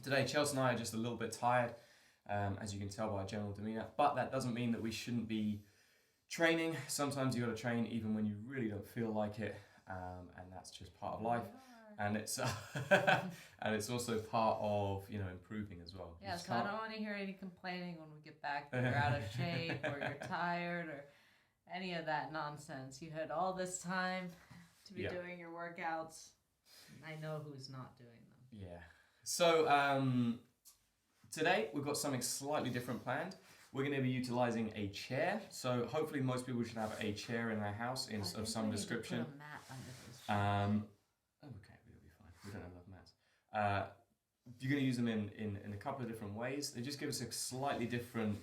Today, Chelsea and I are just a little bit tired, as you can tell by our general demeanour, but that doesn't mean that we shouldn't be training. Sometimes you got to train even when you really don't feel like it, and that's just part of life. And it's and it's also part of improving as well. Yeah, so I don't want to hear any complaining when we get back that you're out of shape or you're tired or any of that nonsense. You had all this time to be doing your workouts. I know who's not doing them. Yeah. So today we've got something slightly different planned. We're going to be utilising a chair. So hopefully most people should have a chair in their house of some description. Put a mat under this. Okay, we'll be fine. We don't have enough mats. You're going to use them in a couple of different ways. They just give us a slightly different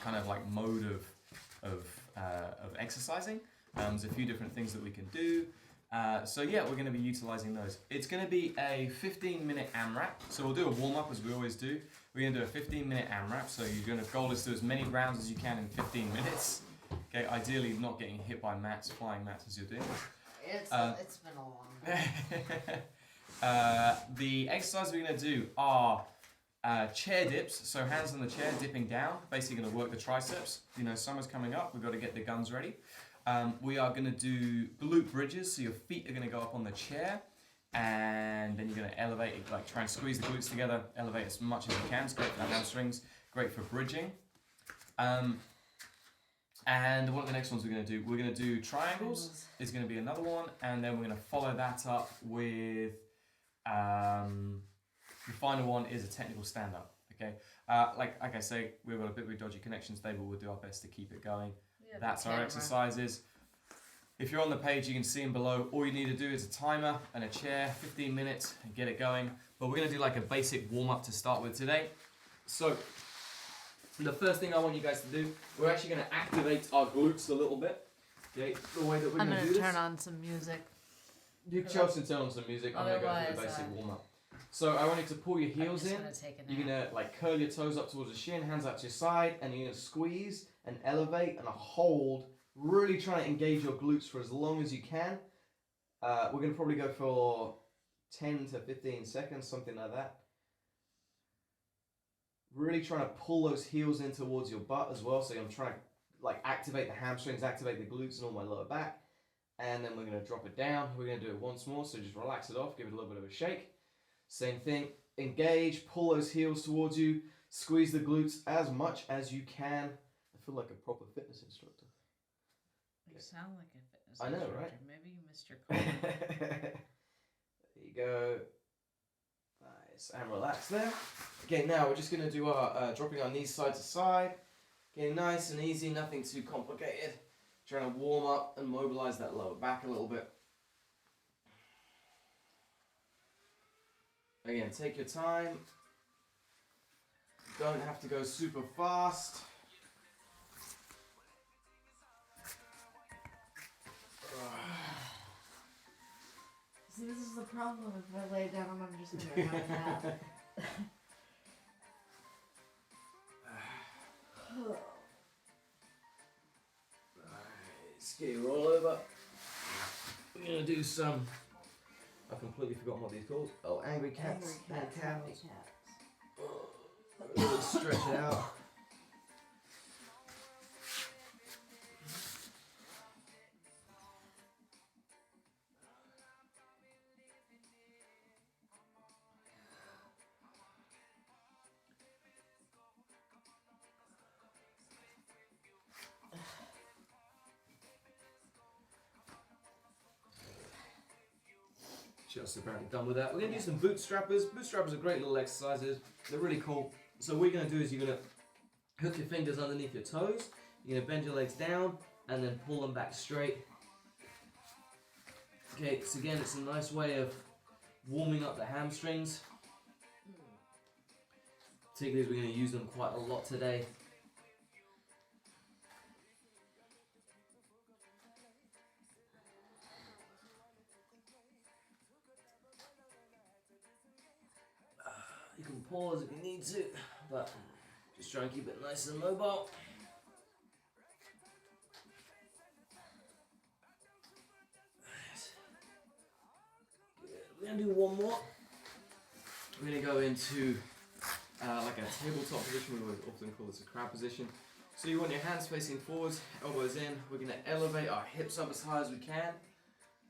kind of like mode of exercising. There's a few different things that we can do. So yeah, we're going to be utilising those. It's going to be a 15-minute AMRAP. So we'll do a warm-up as we always do. We're going to do a 15-minute AMRAP. So the goal is to do as many rounds as you can in 15 minutes. Okay, ideally not getting hit by mats, flying mats as you're doing. It's been a long time. The exercises we're going to do are chair dips. So hands on the chair, dipping down. Basically going to work the triceps. Summer's coming up. We've got to get the guns ready. We are going to do glute bridges, so your feet are going to go up on the chair, and then you're going to elevate it, like try and squeeze the glutes together, elevate as much as you can. It's great for the hamstrings, great for bridging. And one of the next ones we're going to do, we're going to do triangles. Is going to be another one, and then we're going to follow that up with the final one is a technical stand-up. Okay, like I say, we've got a bit of a dodgy connection today, but we'll do our best to keep it going. Yeah, that's our exercises. If you're on the page, you can see them below. All you need to do is a timer and a chair, 15 minutes, and get it going. But we're going to do like a basic warm-up to start with today. So the first thing I want you guys to do, we're actually going to activate our glutes a little bit. Okay, the way that we're going to do this. I'm going to turn on some music. You Chelsea turn on some music. I'm going to go through the basic warm-up. So I want you to pull your heels in. You're going to like curl your toes up towards the shin, hands out to your side, and you're going to squeeze and elevate and hold. Really trying to engage your glutes for as long as you can. We're going to probably go for 10 to 15 seconds, something like that. Really trying to pull those heels in towards your butt as well. So I'm trying to like activate the hamstrings, activate the glutes and all my lower back. And then we're going to drop it down. We're going to do it once more. So just relax it off, give it a little bit of a shake. Same thing, engage, pull those heels towards you, squeeze the glutes as much as you can. I feel like a proper fitness instructor. You sound like a fitness instructor. I know, right? Maybe you missed your call. There you go. Nice, and relax there. Okay, now we're just going to do our dropping our knees side to side. Okay, nice and easy, nothing too complicated. Trying to warm up and mobilize that lower back a little bit. Again, take your time. Don't have to go super fast. See, this is the problem. If I lay down, I'm just going to have a nap. Nice. Get you roll over. We're going to do some... I've completely forgotten what these called. Oh, angry cats. Angry cats. Really stretch it out. Just apparently done with that. We're going to do some bootstrappers. Bootstrappers are great little exercises. They're really cool. So what you're going to do is you're going to hook your fingers underneath your toes. You're going to bend your legs down and then pull them back straight. Okay, so again, it's a nice way of warming up the hamstrings. Particularly as we're going to use them quite a lot today. You can pause if you need to, but just try and keep it nice and mobile. Good. We're going to do one more. we're going to go into like a tabletop position. We often call this a crab position. So you want your hands facing forwards, elbows in. We're going to elevate our hips up as high as we can.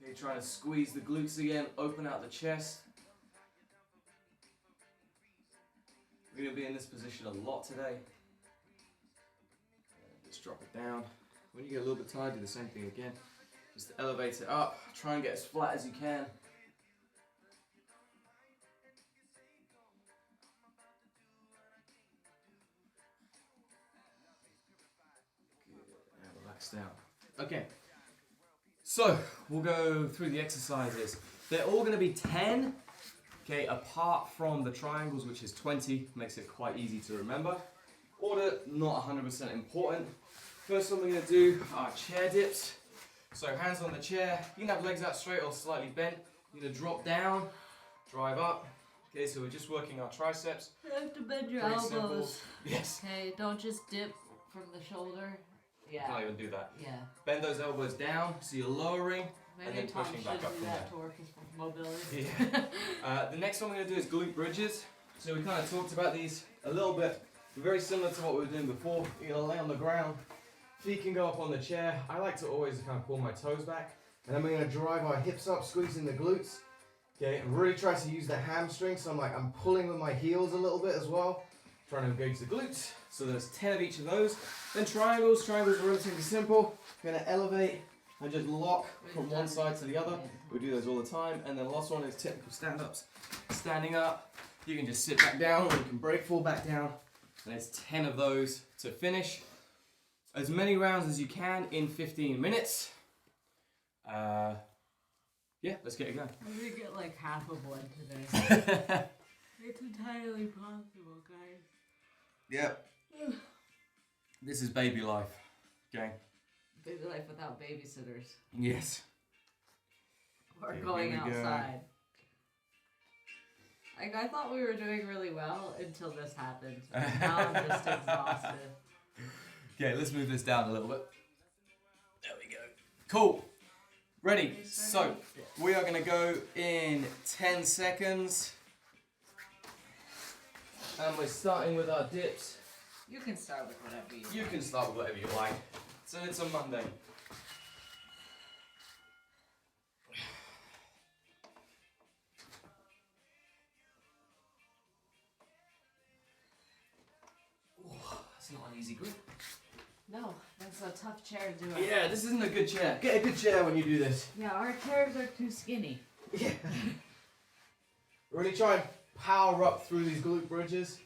Okay, trying to squeeze the glutes again, open out the chest. We're going to be in this position a lot today. Just drop it down. When you get a little bit tired, do the same thing again. Just elevate it up. Try and get as flat as you can. Good. And relax down. Okay. So we'll go through the exercises. They're all going to be 10. Okay, apart from the triangles, which is 20, makes it quite easy to remember. Order, not 100% important. First one we're going to do are chair dips. So hands on the chair, you can have legs out straight or slightly bent. You're going to drop down, drive up. Okay, so we're just working our triceps. You have to bend your Pretty elbows. simple. Yes. Okay, don't just dip from the shoulder. Yeah. Can't even do that. Yeah. Bend those elbows down, so you're lowering. Maybe and then Tom pushing should back up do from that there. to work his mobility. Yeah. The next one we're going to do is glute bridges. So we kind of talked about these a little bit. Very similar to what we were doing before. You're going to lay on the ground. Feet can go up on the chair. I like to always kind of pull my toes back. And then we're going to drive our hips up, squeezing the glutes. Okay, and really try to use the hamstring. So I'm pulling with my heels a little bit as well. Trying to engage the glutes. So there's 10 of each of those. Then triangles. Triangles are relatively simple. Going to elevate and just lock from one side to the other. We do those all the time. And then the last one is technical stand-ups. Standing up, you can just sit back down, or you can break, fall back down. And there's 10 of those to finish. As many rounds as you can in 15 minutes. Yeah, let's get it going. I'm gonna get like half of one today. It's entirely possible, guys. Yep. This is baby life. Okay. Baby life without babysitters. Yes. Or Okay, going here we go. outside. Like, I thought we were doing really well until this happened. And now I'm just exhausted. Okay, let's move this down a little bit. There we go. Cool. Ready. So, we are going to go in 10 seconds. And we're starting with our dips. You can start with whatever you You want. can start with whatever you like. So it's a Monday. That's not an easy grip. No, that's a tough chair to do it. Yeah, this isn't a good chair. Get a good chair when you do this. Yeah, our chairs are too skinny. Yeah. Really try and power up through these glute bridges.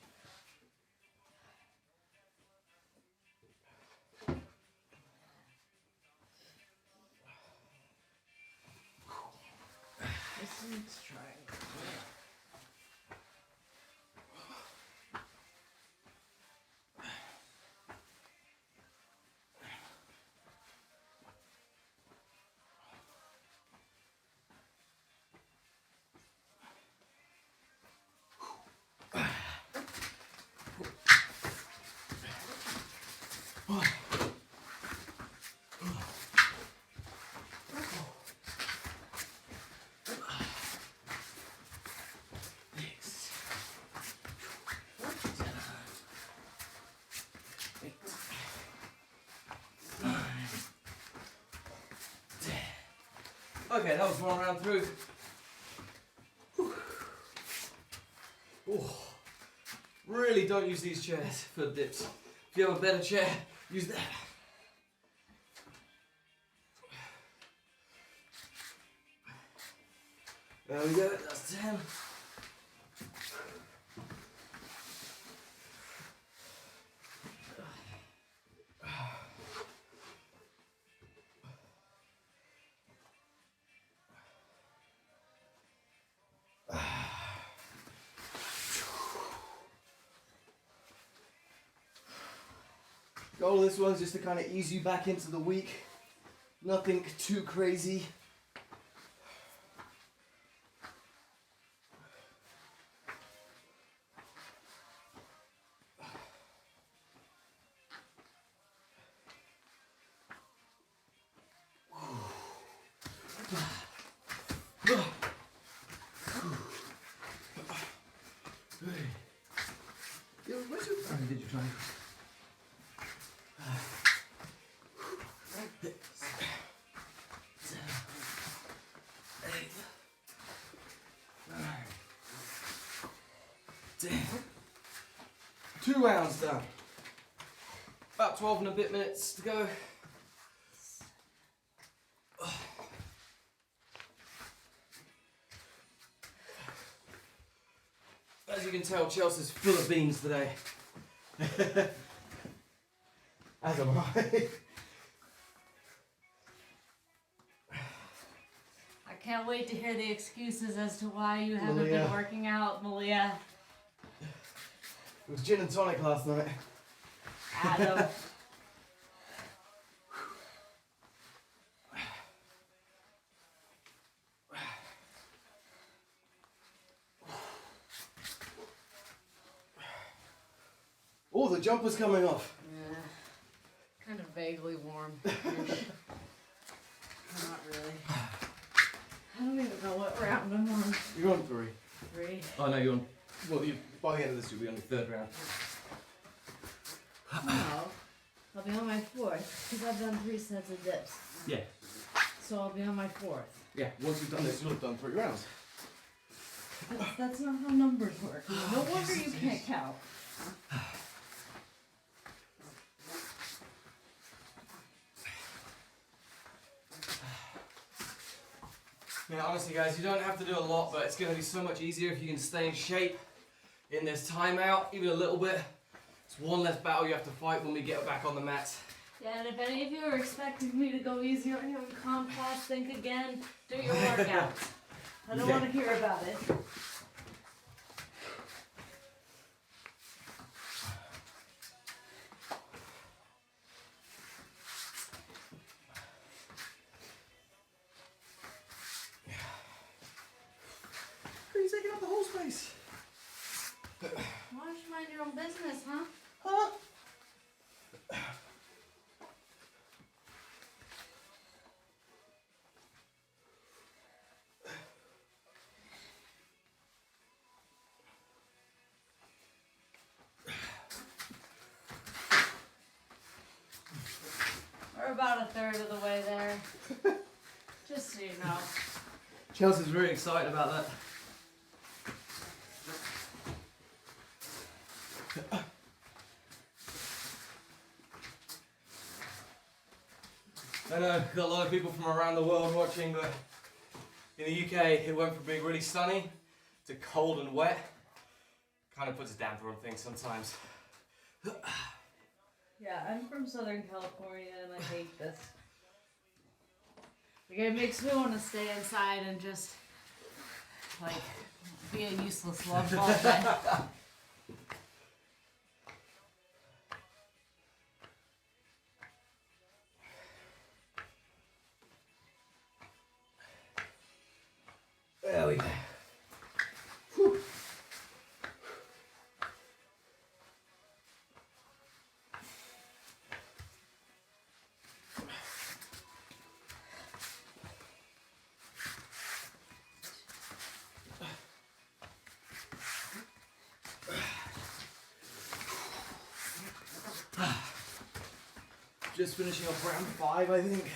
Let's try. Okay, that was one round through. Ooh. Really don't use these chairs for dips. If you have a better chair, use that. There we go, that's 10. Goal of this one's just to kind of ease you back into the week. Nothing too crazy. Yeah, where's your... Oh, did you try? Two rounds done. About 12 and a bit minutes to go. As you can tell, Chelsea's full of beans today. As am I. I can't wait to hear the excuses as to why you haven't been working out, Malia. It was gin and tonic last night. Adam. Oh, the jumper's coming off. Yeah. Kind of vaguely warm. Not really. I don't even know what round I'm on. You're on 3. 3. Oh no, you're on... Well, by the end of this, you'll be on your 3rd round. No. I'll be on my 4th, because I've done 3 sets of dips. Yeah. So I'll be on my 4th. Yeah, once you've done this, you'll have done 3 rounds. That's not how numbers work. No wonder you can't count. Yeah, honestly guys, you don't have to do a lot, but it's going to be so much easier if you can stay in shape in this timeout, even a little bit. It's one less battle you have to fight when we get back on the mats. Yeah, and if any of you are expecting me to go easier on you in comp class, think again. Do your workouts. I don't want to hear about it. You're taking up the whole space. Why don't you mind your own business, huh? Huh? We're about a third of the way there. Just so you know. Chelsea's very excited about that. I know, got a lot of people from around the world watching, but in the UK it went from being really sunny to cold and wet. Kind of puts a damper on things sometimes. Yeah, I'm from Southern California and I hate this. Like, it makes me want to stay inside and just, like, be a useless love all day. There we go. Whew. Just finishing off round 5, I think.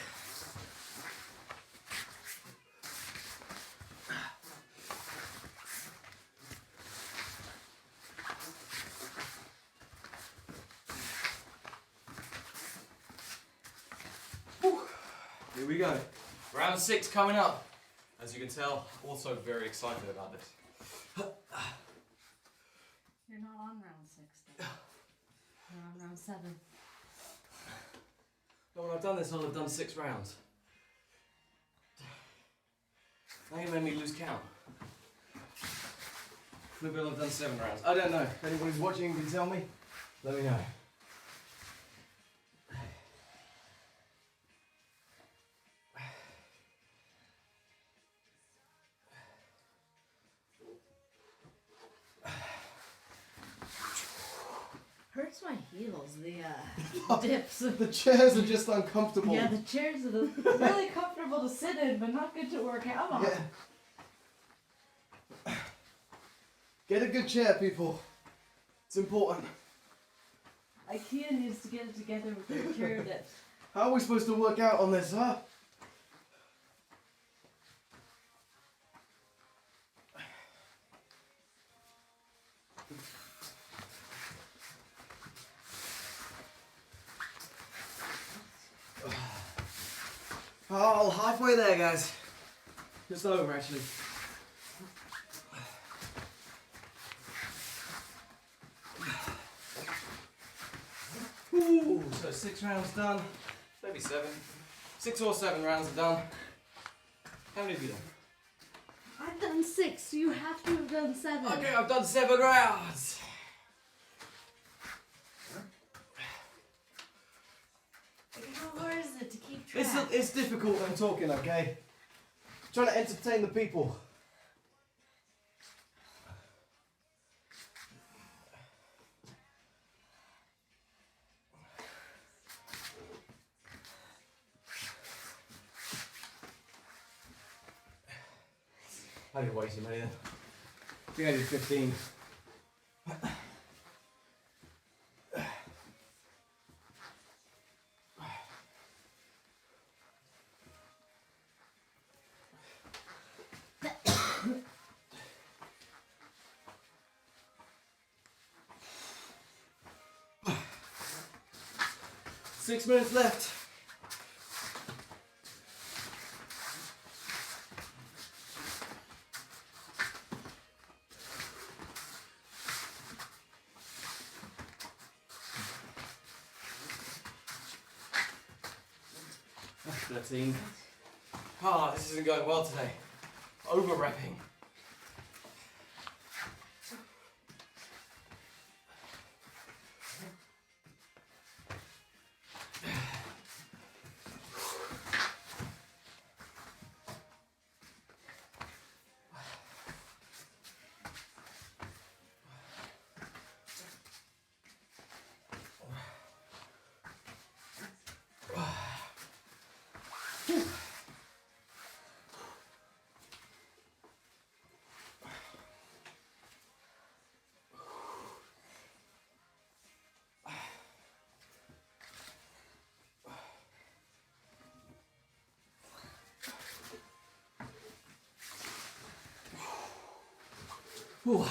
Here we go. Round 6 coming up. As you can tell, also very excited about this. You're not on round 6 then. You're on round 7. When I've done this, I'll have done 6 rounds. Now you made me lose count. Maybe I'll have done 7 rounds. I don't know. If anybody's watching can tell me, let me know. Hurts my heels, the dips. The chairs are just uncomfortable. Yeah, the chairs are really comfortable to sit in, but not good to work out on. Yeah. Get a good chair, people. It's important. IKEA needs to get it together with their chair dips. How are we supposed to work out on this, huh? Oh, halfway there, guys. Just over, actually. Ooh, so 6 rounds done. Maybe 7. 6 or 7 rounds are done. How many have you done? I've done 6, so you have to have done 7. Okay, I've done 7 rounds. How hard is it to keep track? It's difficult when talking, okay? Trying to entertain the people. I did way too many then. I think I did 15. Six minutes left. That's 13. Ah, this isn't going well today. Over-repping. Whew.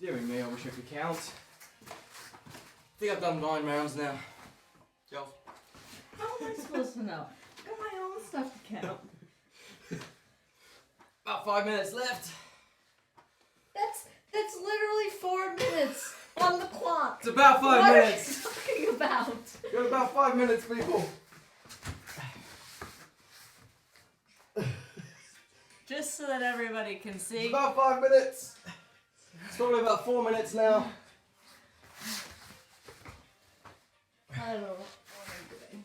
Dear me, I wish I could count. I think I've done 9 rounds now. Joel? How am I supposed to know? I got my own stuff to count. About 5 minutes left. That's literally 4 minutes on the clock. It's about 5 what minutes. What are you talking about? You got about 5 minutes, people. Just so that everybody can It's see. about 5 minutes. It's probably about 4 minutes now. I don't know what I'm doing.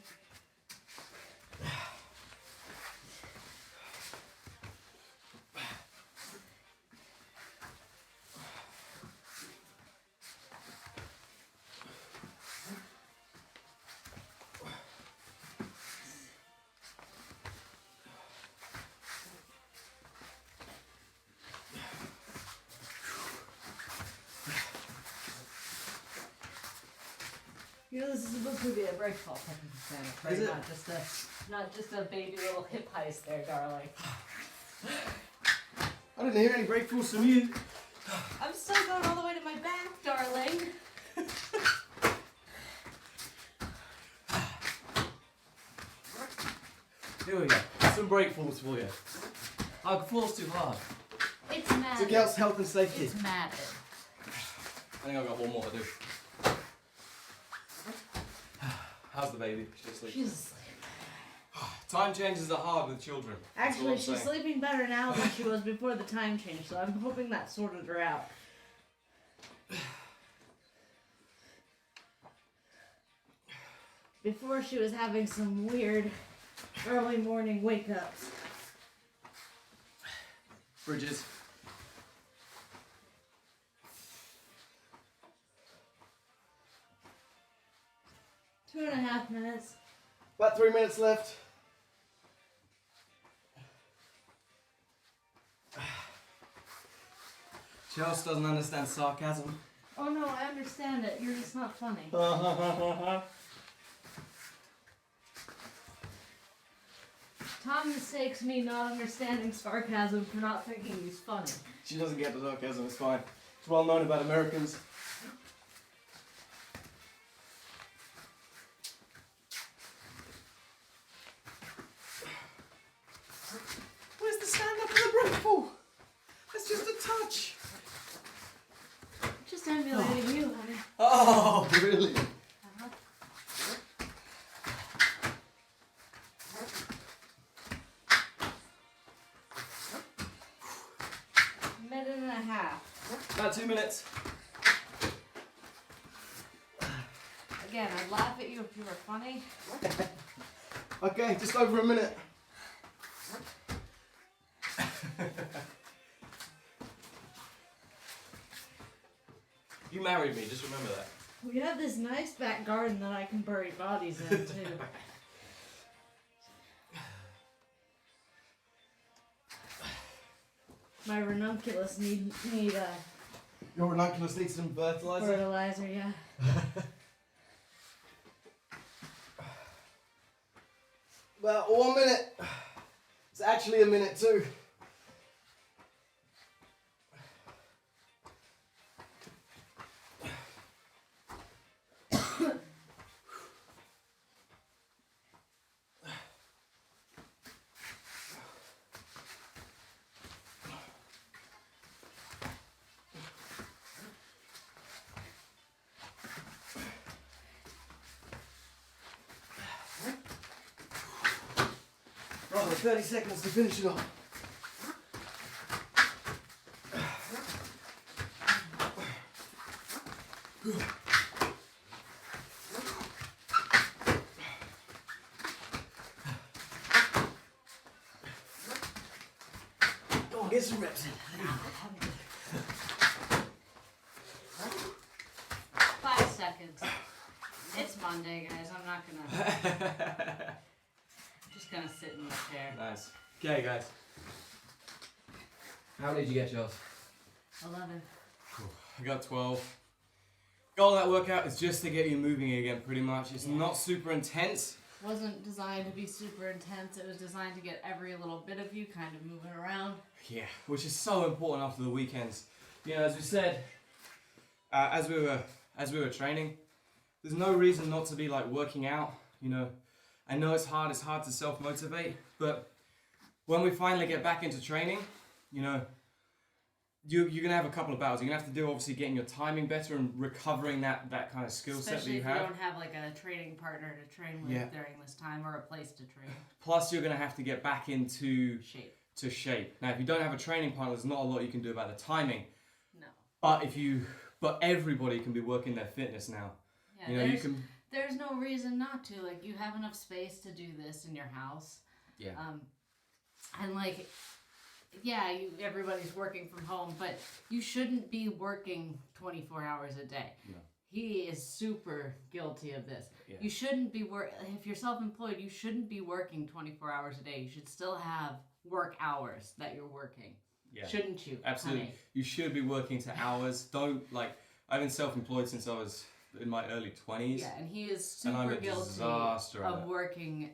You know, this is supposed to be a breakfall technique, right? Is it? Not just a baby little hip heist there, darling. I didn't hear any breakthroughs from you. I'm still going all the way to my back, darling. Here we go. Some breakfalls for you. I falls too hard. It's mad. It's a girl's health and safety. It's mad. I think I've got one more to do. How's the baby? She's asleep. She's asleep. Time changes are hard with children. That's Actually, all I'm she's saying. sleeping better now than she was before the time change, so I'm hoping that sorted her out. Before she was having some weird early morning wake ups. Bridges. 2.5 minutes. About 3 minutes left. Chelsea doesn't understand sarcasm. Oh no, I understand it. You're just not funny. Tom mistakes me not understanding sarcasm for not thinking he's funny. She doesn't get the sarcasm, it's fine. It's well known about Americans. Where's the stand up and the break for? That's just a touch. Just emulating you, honey. Oh, really? Uh-huh. Minute and a half. About 2 minutes. Again, I'd laugh at you if you were funny. Okay, just over a minute. You married me, just remember that. We have this nice back garden that I can bury bodies in, too. My ranunculus need Your ranunculus needs some fertilizer. fertilizer, yeah. About 1 minute. It's actually a minute too. Rather 30 seconds to finish it off. Go on, get some reps in. 5 seconds. It's Monday, guys. I'm not gonna. Just gonna sit in the chair. Nice. Okay, guys. How many did you get, Charles? 11. I got 12. Goal of that workout is just to get you moving again, pretty much. It's not super intense. Wasn't designed to be super intense. It was designed to get every little bit of you kind of moving around. Yeah, which is so important after the weekends. You know, as we said, as we were training, there's no reason not to be like working out. You know, I know it's hard to self-motivate, but when we finally get back into training, you know, you're gonna have a couple of battles. You're gonna have to do obviously getting your timing better and recovering that kind of skill set that Especially you if have. you don't have like a training partner to train with during this time or a place to train. Plus, you're gonna have to get back into Shape. Now, if you don't have a training partner, there's not a lot you can do about the timing. No. But everybody can be working their fitness now. Yeah, You know, you can. There's no reason not to. Like, you have enough space to do this in your house. Yeah. And like, yeah, everybody's working from home, but you shouldn't be working 24 hours a day. No. He is super guilty of this. Yeah. You shouldn't be if you're self-employed, you shouldn't be working 24 hours a day. You should still have work hours that you're working. Yeah. Shouldn't you? Absolutely. Honey? You should be working to hours. Don't I've been self-employed since I was in my early 20s. Yeah, and he is And I'm super a guilty disaster at of it. working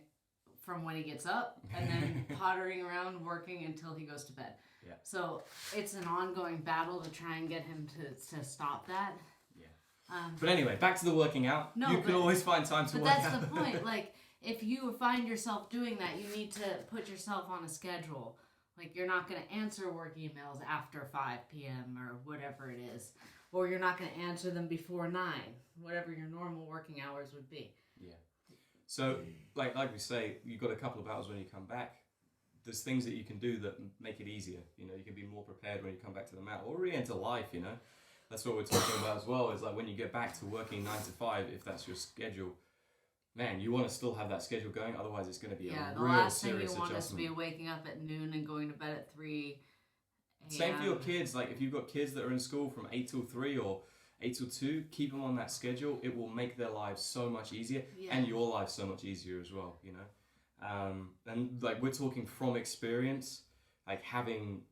from when he gets up and then pottering around working until he goes to bed. Yeah. So it's an ongoing battle to try and get him to stop that. Yeah. But anyway, back to the working out. No, you can always find time to But work that's out. the point. Like, if you find yourself doing that, you need to put yourself on a schedule. Like, you're not going to answer work emails after 5 p.m. or whatever it is. Or you're not going to answer them before 9, whatever your normal working hours would be. Yeah. So, like we say, you've got a couple of hours when you come back. There's things that you can do that make it easier. You know, you can be more prepared when you come back to the mat or re-enter life, you know. That's what we're talking about as well, is like when you get back to working 9 to 5, if that's your schedule, man, you want to still have that schedule going, otherwise it's going to be a The real last thing serious you want is to adjustment. be waking up at noon and going to bed at 3 a.m. Same for your kids, like if you've got kids that are in school from 8 till 3 or 8 till 2, keep them on that schedule. It will make their lives so much easier, Yeah. and your life so much easier as well, you know. And like we're talking from experience, like having,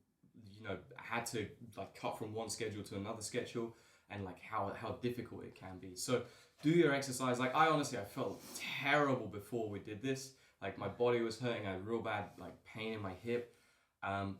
you know, had to like cut from one schedule to another schedule, and like how difficult it can be. So do your exercise. Like I felt terrible before we did this. Like my body was hurting. I had real bad like pain in my hip.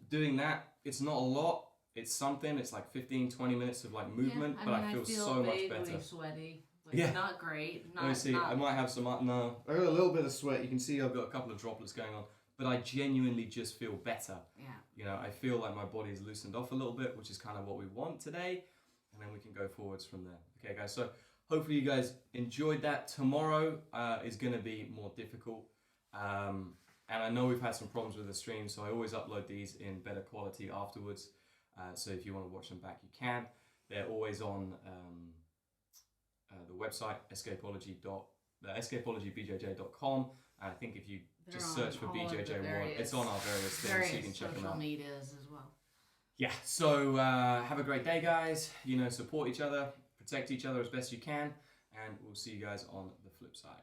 Doing that, it's not a lot. It's something. It's like 15-20 minutes of like movement, but I feel so much better. Vaguely sweaty. Like, Yeah. Not great. Let me see. I might have some. No, I got a little bit of sweat. You can see I've got a couple of droplets going on, but I genuinely just feel better. Yeah. You know, I feel like my body's loosened off a little bit, which is kind of what we want today, and then we can go forwards from there. Okay, guys. So hopefully you guys enjoyed that. Tomorrow is going to be more difficult, and I know we've had some problems with the stream, so I always upload these in better quality afterwards. So if you want to watch them back, you can. They're always on the website escapologybjj.com. And I think if you just search for Bjj Wod, it's on our various things, so you can check them out. Social medias as well. Yeah. So have a great day, guys. You know, support each other, protect each other as best you can, and we'll see you guys on the flip side.